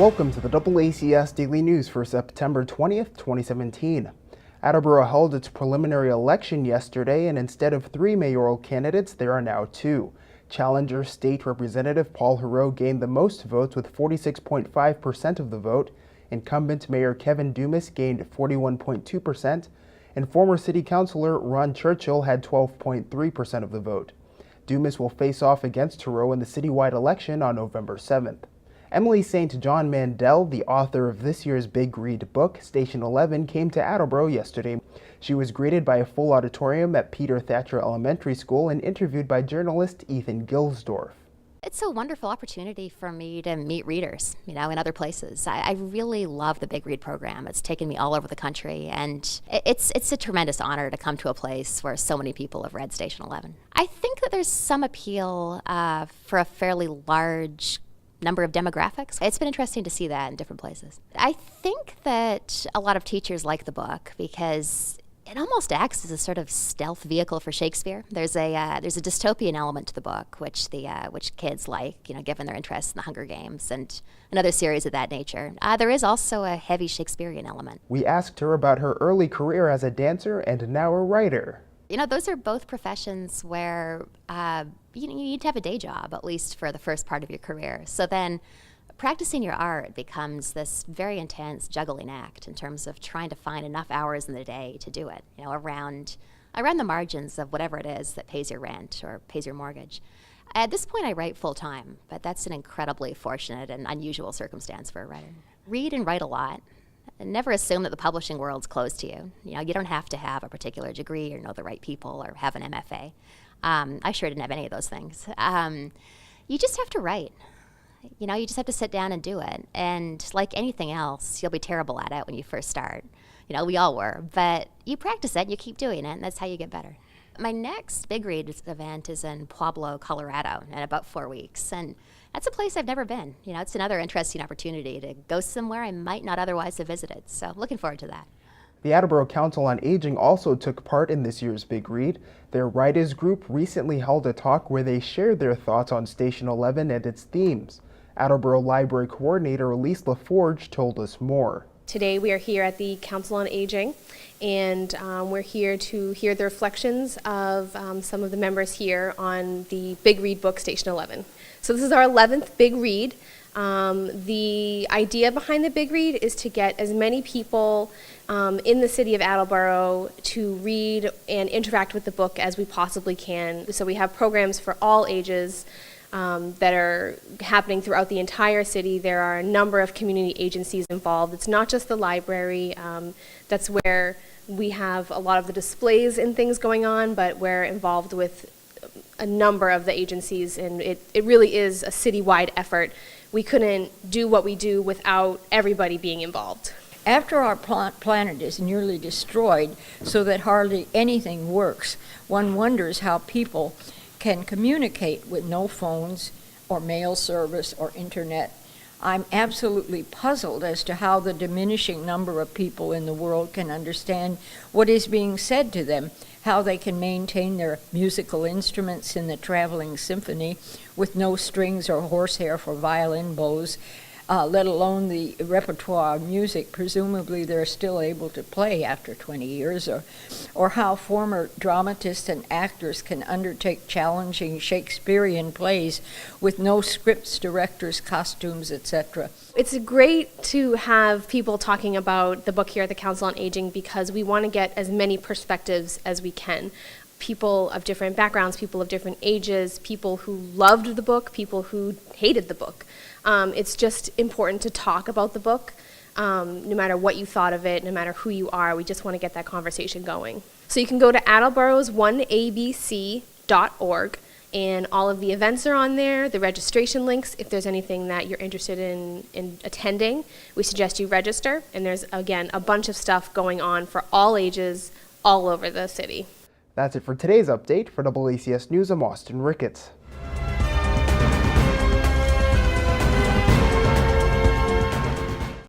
Welcome to the DoubleACS Daily News for September 20th, 2017. Attleboro held its preliminary election yesterday, and instead of 3 mayoral candidates, there are now 2. Challenger State Representative Paul Heroux gained the most votes with 46.5% of the vote. Incumbent Mayor Kevin Dumas gained 41.2%, and former City Councilor Ron Churchill had 12.3% of the vote. Dumas will face off against Heroux in the citywide election on November 7th. Emily St. John Mandel, the author of this year's Big Read book, Station 11, came to Attleboro yesterday. She was greeted by a full auditorium at Peter Thatcher Elementary School and interviewed by journalist Ethan Gilsdorf. It's a wonderful opportunity for me to meet readers, in other places. I really love the Big Read program. It's taken me all over the country, and it's a tremendous honor to come to a place where so many people have read Station 11. I think that there's some appeal for a fairly large number of demographics. It's been interesting to see that in different places. I think that a lot of teachers like the book because it almost acts as a sort of stealth vehicle for Shakespeare. There's a dystopian element to the book, which kids like, given their interest in the Hunger Games and another series of that nature. There is also a heavy Shakespearean element. We asked her about her early career as a dancer and now a writer. Those are both professions where you need to have a day job, at least for the first part of your career. So then practicing your art becomes this very intense juggling act in terms of trying to find enough hours in the day to do it, around the margins of whatever it is that pays your rent or pays your mortgage. At this point, I write full time, but that's an incredibly fortunate and unusual circumstance for a writer. Read and write a lot. Never assume that the publishing world's closed to you. You don't have to have a particular degree or know the right people or have an MFA. I sure didn't have any of those things. You just have to write. You just have to sit down and do it. And like anything else, you'll be terrible at it when you first start. We all were. But you practice it, you keep doing it, and that's how you get better. My next Big Read event is in Pueblo, Colorado, in about 4 weeks. And that's a place I've never been. It's another interesting opportunity to go somewhere I might not otherwise have visited. So looking forward to that. The Attleboro Council on Aging also took part in this year's Big Read. Their writers group recently held a talk where they shared their thoughts on Station 11 and its themes. Attleboro Library Coordinator Elise Laforge told us more. Today we are here at the Council on Aging, and we're here to hear the reflections of some of the members here on the Big Read book, Station 11. So this is our 11th Big Read. The idea behind the Big Read is to get as many people in the city of Attleboro to read and interact with the book as we possibly can. So we have programs for all ages that are happening throughout the entire city. There are a number of community agencies involved. It's not just the library. That's where we have a lot of the displays and things going on, but we're involved with a number of the agencies, and it really is a citywide effort. We couldn't do what we do without everybody being involved. After our planet is nearly destroyed so that hardly anything works, one wonders how people can communicate with no phones or mail service or internet. I'm absolutely puzzled as to how the diminishing number of people in the world can understand what is being said to them, how they can maintain their musical instruments in the traveling symphony with no strings or horsehair for violin bows, let alone the repertoire of music presumably they're still able to play after 20 years, or how former dramatists and actors can undertake challenging Shakespearean plays with no scripts, directors, costumes, etc. It's great to have people talking about the book here at the Council on Aging because we want to get as many perspectives as we can. People of different backgrounds, people of different ages, people who loved the book, people who hated the book. It's just important to talk about the book, no matter what you thought of it, no matter who you are. We just want to get that conversation going. So you can go to Attleboro's 1abc.org, and all of the events are on there, the registration links. If there's anything that you're interested in attending, we suggest you register. And there's, again, a bunch of stuff going on for all ages all over the city. That's it for today's update. For DoubleACS News, I'm Austin Ricketts.